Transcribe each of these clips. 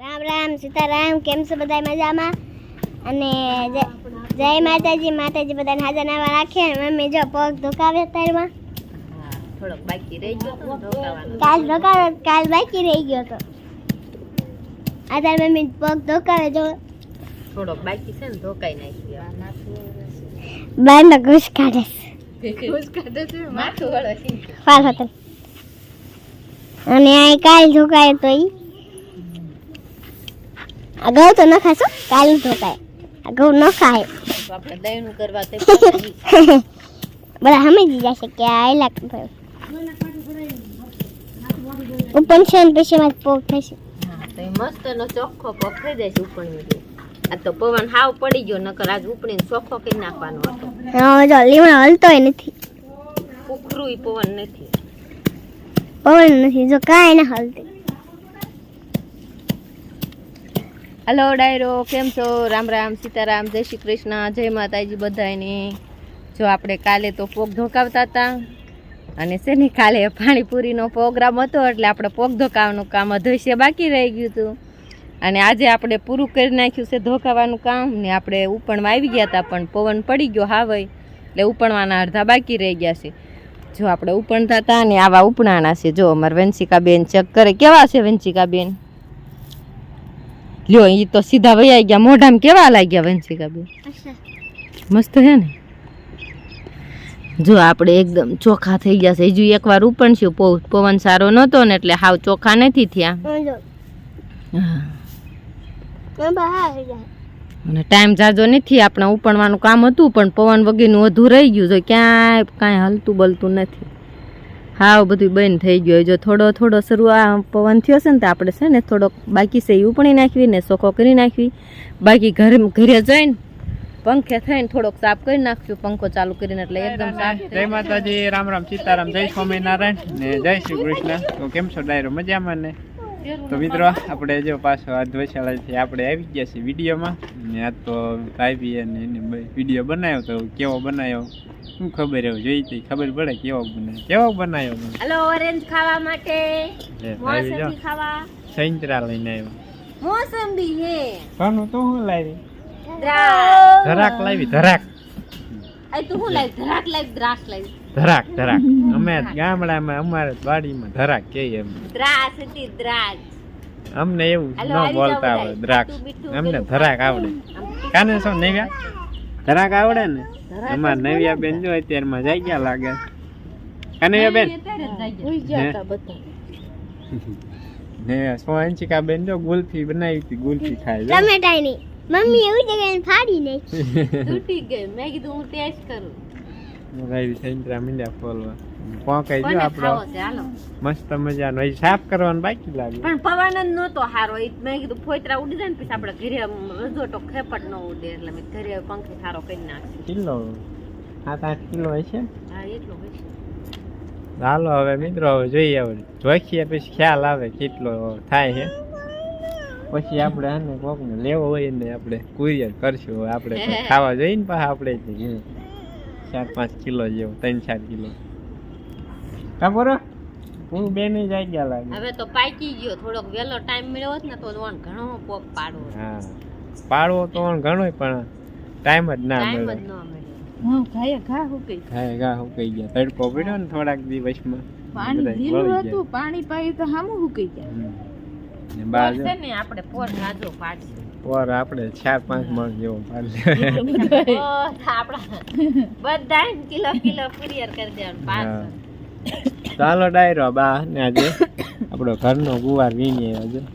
રામ રામ સીતારામ. કેમ છો બધા? મજામાં? અને જય માતાજી. માતાજી બધાને હાજર નાવા રાખે. મમ્મી જો પગ ધોકાવે તારમાં. થોડોક બાકી રહી ગયો તો ધોકાવાનો. કાલ બાકી રહી ગયો તો. આ તાર મમ્મી પગ ધોકાવે જો. થોડોક બાકી છે ને ધોકાઈ નાખ્યું. બારનો ઘૂસ કાઢે છે માથું વાળો છે. પાલ હતો અને આ કાલ ધોકાય તો ઈ અગાઉ તો ન ખાશો. કાલ ધોકાય અગાઉ ન ખાય. આપણે દહીંનું કરવા તે બધા સમજી જશે કે આ એલા ઉપર છે ને પછી માં પોક થશે. હા તો એ મસ્ત નો ચોખ્ખો પગ થઈ જાય છે ઉપરની. આ તો પવન હાવ પડી ગયો, નકર આજ ઉપડીને ચોખ્ખો કરી નાખવાનો હતો. હા જો લીમડો હલતોય નથી. ઉખરું પવન નથી. પવન નથી જો કાંઈ ના હલતી. હલો ડાયરો, કેમ છો? રામ રામ સીતારામ, જય શ્રી કૃષ્ણ, જય માતાજી બધાને. જો આપણે કાલે તો પોગ ધોકાવતા હતા અને શેની કાલે પાણીપુરીનો પ્રોગ્રામ હતો એટલે આપણે પોગ ધોકાવાનું કામ અધવશ્ય બાકી રહી ગયું હતું. અને આજે આપણે પૂરું કરી નાખ્યું છે ધોકાવાનું કામ ને આપણે ઉપણમાં આવી ગયા હતા પણ પવન પડી ગયો હાવય એટલે ઉપણવાના અડધા બાકી રહી ગયા છે. જો આપણે ઉપણતા હતા ને આવા ઉપણાના છે. જો અમારા વંશિકાબેન ચેક કરે કેવા છે વંશિકાબેન. લ્યો એ તો સીધા વૈયા ગયા મોઢામાં. કેવા લાગ્યા વંશિકાબેન? મસ્ત છે ને. જો આપણે એકદમ ચોખ્ખા થઈ ગયા છે. હજુ એકવાર ઉપણશું. પવન સારો નહોતો ને એટલે હાવ ચોખ્ખા નથી થયા. અને ટાઈમ જાજો નથી. આપણે ઉપણવાનું કામ હતું પણ પવન વગેરેનું વધુ રહી ગયું. જો ક્યાંય કાંઈ હલતું બલતું નથી. હાવ બધું બંધ થઈ ગયું. જો થોડો શરૂઆત પવન થયો છે ને તો આપણે છે ને થોડોક બાકી છે એ ઉપણી નાખવી ને ચોખ્ખો કરી નાખવી. બાકી ઘરે જઈને પંખે થઈને થોડોક સાફ કરી નાખશું. પંખો ચાલુ કરીને એટલે એકદમ સાફ. જય માતાજી, રામ રામ સીતારામ, જય સ્વામિનારાયણ ને જય શ્રી કૃષ્ણ. તો કેમ છો ડાયરો? મજામાં ને? તો મિત્રો આપણે જો પાછો આ ધ્વશાળાથી આપણે આવી ગયા છીએ વિડીયોમાં ને. આ તો ભાઈ અને એને વિડીયો બનાવ્યો તો કેવો બનાવ્યો શું ખબર એવું જોઈ તો ખબર પડે કેવો બનાવ્યો. હેલો, ઓરેન્જ ખાવા માટે મોસંબી ખાવા સંતરા લઈને આવ્યો. મોસંબી હે કોનું તો હું લાવી? ધરાક લાવી. ધરાક આ તું હું લાવી? ધરાક લાવી, દ્રાક્ષ લાવી. ધરાક અમે ગામડામાં અમારે વાડીમાં ધરાક કહીએ એમ. દ્રાક્ષ હતી, દ્રાક્ષ. અમને એવું ન બોલતા આવડે. દ્રાક્ષ અમને ધરાક આવડે. કાને શું નવ્યા ધરાક આવડે ને? અમારે નવ્યા બેન જો અત્યારમાં જઈ ગયા લાગે. કાનવ્યા બેન ને સોહંચિકા બેન જો ગુલ્ફી બનાવી હતી. ગુલ્ફી ખાય ટમેટાની મમ્મી એવું જગ્યાએ ફાડી નહીં તૂટી ગઈ. મેં કીધું હું ટેસ્ટ કરું. ભાઈ સંતરા મીંડા ફોલવા પોકાઈ જો આપણો મસ્ત મજાનો. હજી સાફ કરવાનું બાકી લાગે પણ પવન જ નહોતો સારો. મેં કીધું ફોતરા ઉડી જાય ને પછી આપણે ઘરે રજોટો ખેપટ ન ઉડે એટલે મેં ઘરે પંખો સારો કરી નાખ્યો. કિલો 7-8 કિલો હશે. હા એટલો હશે. ચાલો હવે મિત્રો હવે જોઈએ. હવે જોખીએ પછી ખ્યાલ આવે કેટલો થાય છે. પછી આપણે હે ને કોક ને લેવો હોય ને આપણે કુરિયર કરશું. આપણે ખાવા જોઈએ ને પાછા આપણે 4-5 કિલો જેવો 3-4 કિલો કાપોરો હું બેન જાય ગયા લાગે. હવે તો પાકી ગયો. થોડોક વેલો ટાઈમ મળ્યો હોત ને તો ઘણો પોક પાડવો. હા પાડવો તો ઘણો પણ ટાઈમ જ ના મળ્યો. હું ઘા હુકાઈ ગયા. તડકો પડ્યો ને થોડાક દિવસમાં પાણી પાયું તો હામું હુકાઈ ગયા. ને બાર છે ને આપણે પોર રાજો પાડશે. પોર આપણે 4-5 મણ જેવો પાડી આપડા બધા કિલો કુરિયર કરી દેવાનું. 5 ચાલો ડાયરો બા ને આજે આપણો ઘરનો ગુવાર વીણી આવ્યો.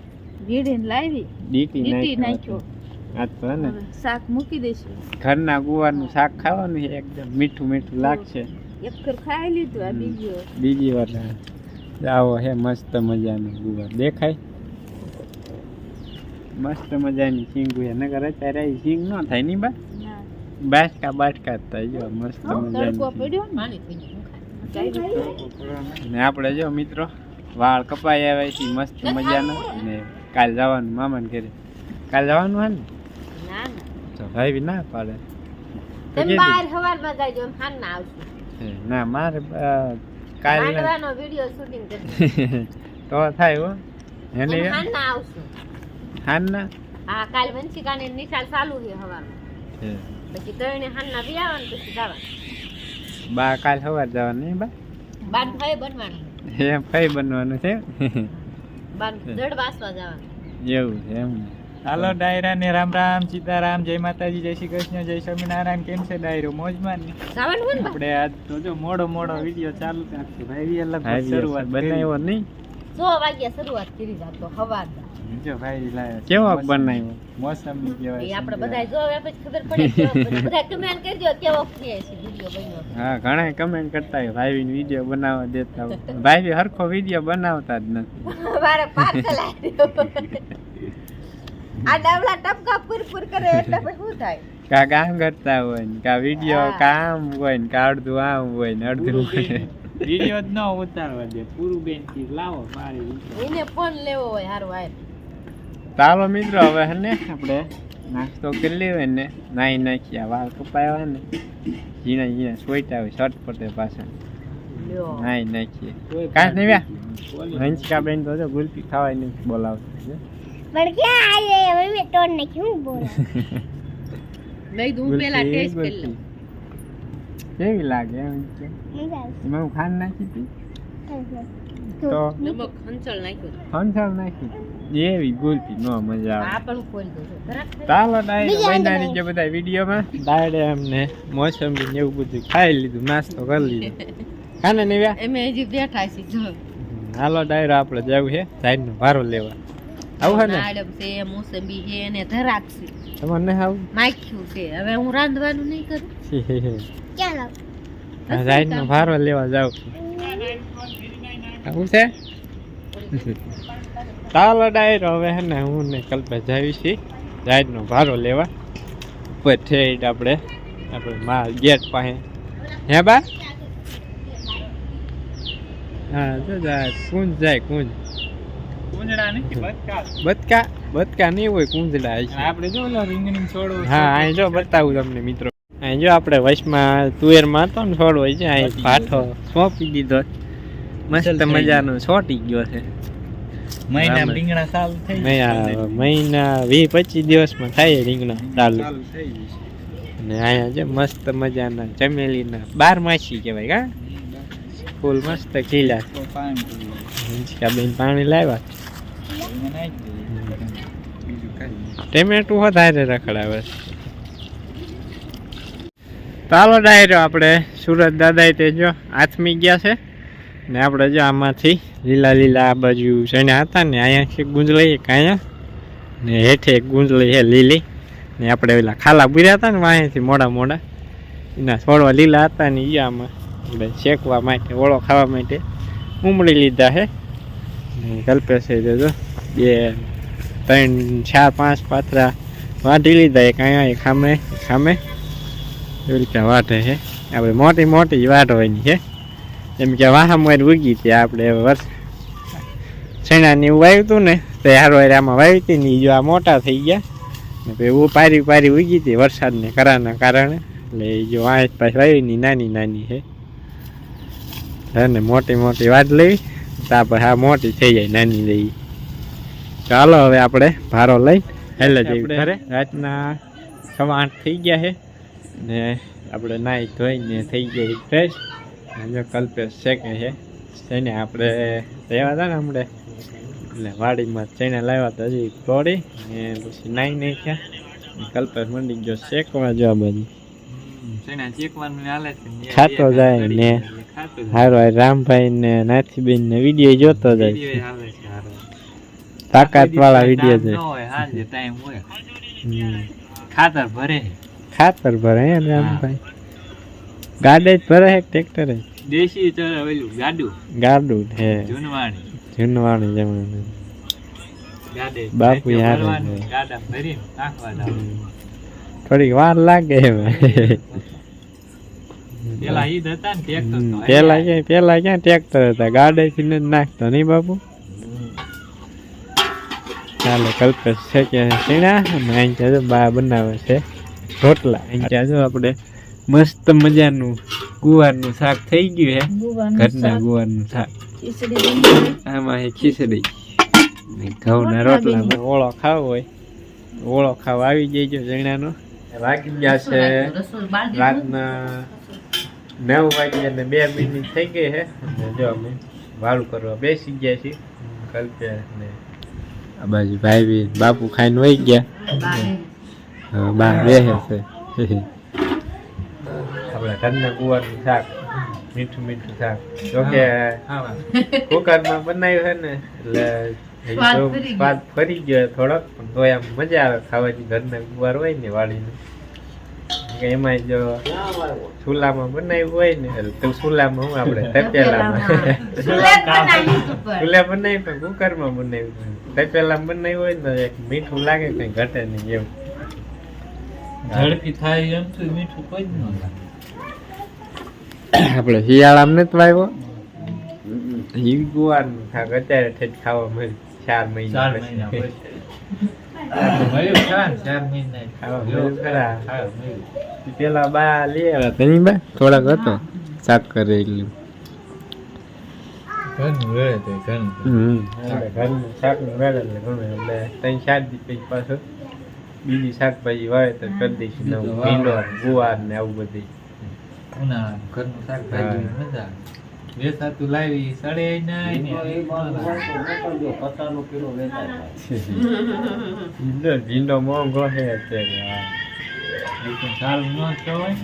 વીડીને લાવી ડીટી નાખ્યો. આ તો ને શાક મૂકી દઈશું. ઘરના ગુવારનું શાક ખાવાનું છે. એકદમ મીઠું લાગશે. એક ફેર ખાઈ લીધું. આ બીજી વાર આવો હે મસ્ત મજાનો ગુવાર દેખાય. મસ્ત મજાની સિંગ હોય. નગર અત્યારે સિંગ ન થાય ની બા. બાટકા થાય. જો મસ્ત મજાની. ને આપણે જો મિત્રો વાળ કપાઈ આવ્યા છે મસ્ત મજાના. ને કાલ જવાનું મામાને ઘરે. કાલ જવાનું હે ને? તો ભાઈ ના પાડે ના મારે કાલ વિડિયો શૂટિંગ તો થાય હો. એને હાનના હા કાલ વંશિકાની નિશાળ ચાલુ છે હવામાં છે પછી ત્રણે હાનના બી આવવાનું પછી જવાનું બા કાલ સવાર જવાનું નહીં બા બાન ફાઈ બનવાનું એમ કઈ બનવાનું છે બાન દડ વાસવા જવાનું એવું છે એમ હાલો ડાયરા ને રામ રામ સીતારામ જય માતાજી જય શ્રી કૃષ્ણ જય સ્વામિનારાયણ કેમ છે ડાયરો મોજમાં ને જવાનું હોય ને બા? આપણે આજ તો જો મોડો વિડીયો ચાલુ રાખશું ભાઈ અલગ હાવી શરૂઆત બનાવ્યો નહીં 6 વાગ્યા શરૂઆત કરી જાતો હવાર જો ભાઈ લાયો કેવો બનાવ્યો મોસમી એ કહેવાય આપણે બધા જોવે પછી ખબર પડે કેવો બધા કમેન્ટ કરજો કેવો છે વિડિયો બન્યો હા ઘણા કમેન્ટ કરતા હોય ભાઈ વિડીયો બનાવવા દેતા હોય ભાઈ હરખો વિડીયો બનાવતા જ નથી મારે પાર્સલ આવ્યો આ ડાવલા ટપકા પૂર કરે એટલે પછી શું થાય કા કામ કરતા હોય ને કા વિડીયો કામ હોય ને કા અડધું આમ હોય ને અડધું હોય વિડીયો જ ન ઉતારવા દે પૂરું બેન થી લાવો મારી એને ફોન લેવો હોય હારું આય ચાલો મિત્રો હવે હે ને આપણે નાસ્તો કરી લેવાય ને નાઈ નાખ્યા વાળ કપાયા ને ઝીણા સોઈટા હોય શર્ટ પડે પાછા લ્યો નાઈ નાખીએ કાંઈ નહીં વ્યા હંચકા બેન તો જો ગુલપી ખાવાય નહીં બોલાવતા છે પણ ક્યાં આયે મમ્મી તોડ નાખી હું બોલ લઈ દઉં પેલા ટેસ્ટ કરી લઉં કેવી લાગે એમ કે મજા એમાં હું ખાંડ નાખી હતી આવશે તો નમક હંચળ નાખ્યું હંસાળ નાખી એવી ગુલપી નો મજા આવે આ પણ ખોલી દઉં છું જરાક ચાલો ડાયરે બનાવી જે બધા વિડીયોમાં ડાયરે અમને મોસંબી ને એવું બધું ખાઈ લીધું નાસ્તો કરી લીધો ખાને નહીં વ્યા એમે હજી બેઠા છે જો હાલો ડાયરો આપણે જવું છે સાઈડ નો ભારો લેવા આવું હે ને નાડમ છે મોસંબી છે અને ધરાક છે તમારે નહીં આવું માખ્યું છે હવે હું રાંધવાનું નહીં કરું ચાલો સાઈડ નો ભારો લેવા જાવ આવું છે ચાલો ડાયરો હવે હે ને હું ને કલ્પે જાવી છીએ સાઈડ નો ભારો લેવા ઉપર ઠેઠ આપણે માં ગેટ પાસે હે બા હા જો જાય કુંજ જાય કુંજ કુંજડા નહીં બતકા નહીં હોય કુંજડા હશે. આપણે જો ઓલો રીંગણી છોડો હા અહીં જો બતાવું તમને મિત્રો અહીં જો આપણે વચમાં તુવેરમાં હતો ને છોડ હોય છે અહીં પાઠો સોંપી દીધો મસ્ત મજાનો છોટી ગયો છે મહિના રીંગણા ચાલુ થઈ મહિના 20-25 દિવસમાં થાય રીંગણા ચાલુ થઈ જશે અને અહીંયા જો મસ્ત મજાના ચમેલીના 12 માસી કહેવાય કા ફૂલ મસ્ત ખીલા તો પાણી હિંચકા બેન પાણી લાવ્યા એમાં નાખી દઈએ બીજું કાંઈ ટમેટું વધારે રખડાવે છે. ચાલો ડાયરો આપણે સુરત દાદા તે જો આથમી ગયા છે ને આપણે જો આમાંથી લીલા આ બાજુ ચણ્યા હતા ને અહીંયા ગુંજળી એક અહીંયા ને હેઠે એક ગુંજળી છે લીલી ને આપણે પેલા ખાલા બુર્યા હતા ને વાંહેથી મોડા એના છોડવા લીલા હતા ને એ આમાં આપણે શેકવા માટે ઓળો ખાવા માટે ઉમળી લીધા છે ને કલ્પેશે જો 2, 3, 4, 5 પાથરા વાટી લીધા એક અહીંયા એક ખામે એવી રીતે વાટે છે આપણે મોટી જ વાટવાની છે એમ કે વાહામાં ઉગી ત્યાં આપણે વર્ષ શેણાની એવું વાવ્યું હતું ને તો હારો આમાં વાવી હતી ને જો આ મોટા થઈ ગયા ને પછી એવું પારી ઉગી હતી વરસાદને કરાના કારણે એટલે એ જો વાંચ પાછી વાવીની નાની છે ને મોટી વાટ લેવી તો હા મોટી થઈ જાય નાની લઈ ચાલો હવે આપણે ભારો લઈ એટલે જઈએ ઘરે રાતના 8:15 થઈ ગયા છે ને આપણે નાહી ધોઈને થઈ ગયા ફ્રેશ જો કલ્પેશ શેકે છે તેને આપણે રહેવા હતા ને હમણાં એટલે વાડીમાં ચણા લાવ્યા હતા હજી તોડી ને પછી નાહી નાખ્યા કલ્પેશ મંડી ગયો શેકવા જો આ બાજુ શેના ચેકવાનું હાલે છે ખાતો જાય ને હારો રામભાઈ ને નાથીબેન ને વિડીયો જોતો જાય વિડિયો હાલે છે હારો તાકાત વાળા વિડીયો છે હોય હાજે ટાઈમ હોય ખાતર ભરે હે રામભાઈ ગાડે જ ભરે હે ટ્રેક્ટર દેશી ઓલું ગાડું હે જૂનવાણી જૂનવાણી જમાનું ગાડે બાપુ યાર ગાડા ભરીને નાખવા જવાનું થોડીક વાર લાગે એમાં પેલા ઈદ હતા ને ટ્રેક્ટર તો પેલા ક્યાં ટ્રેક્ટર હતા ગાડે થી જ નાખતો નહીં બાપુ ચાલો કલ્પેશ છે કે સીણા અને અહીં જો બા બનાવે છે રોટલા અહીં જો આપણે મસ્ત મજાનું ગુવારનું શાક થઈ ગયું છે ઘરના ગુવારનું શાક આમાં છે ખીચડી ઘઉંના રોટલા ઓળો ખાવો હોય ઓળો ખાવા આવી જઈજો જણાનો વાગી ગયા છે રાતના 9 વાગ્યા ને 2 મિનિટ થઈ ગઈ છે અને જો અમે વાળું કરવા બેસી ગયા છીએ કલ્પે ને આ બાજુ ભાઈ બાપુ ખાઈને વહી ગયા બહાર બેસે છે આપણા ઘરના ગુવારનું શાક મીઠું મીઠું શાક જોકે કુકરમાં બનાવ્યું છે ને એટલે સ્વાદ ફરી ગયો થોડોક પણ તોય આમ મજા આવે ખાવાની ઘરના ગુવાર હોય ને વાળીને એમાં જો ચૂલામાં બનાવ્યું હોય ને તો ચૂલામાં હું આપણે તપેલામાં ચૂલા બનાવી પણ કુકરમાં બનાવ્યું તપેલામાં બનાવ્યું હોય ને એક મીઠું લાગે કઈ ઘટે નહીં એવું ઝડપી થાય એમ તો મીઠું કોઈ જ ન લાગે. આપણે શિયાળામાં નથી વાવ્યો એવી ગુવારનું શાક અત્યારે ઠેઠ ખાવા મળી 4 મહિના 4 મહિના પછી મળ્યું ખરા ને 4 મહિના ખાવા મળ્યું ખરા. ખાવા મળ્યું. પેલા બા લઈ આવ્યા તની બા થોડાક હતો શાક કરે એટલું ઘરનું વેળે તો ઘરનું. આપણે ઘરનું શાકનું વેળ એટલે ઘણું એટલે 3-4 દી પછી પાછું બીજી શાકભાજી વાવે તો કરી દઈશું નવું ભીંડો ગુવાર ને આવું બધું ઉનાળામાં ઘરનું શાકભાજી મજા આવે. વેચાતું લાવી સડે નાય ને ભીંડો મોંઘો છે અત્યારે એ પણ સારું ન કહેવાય ને.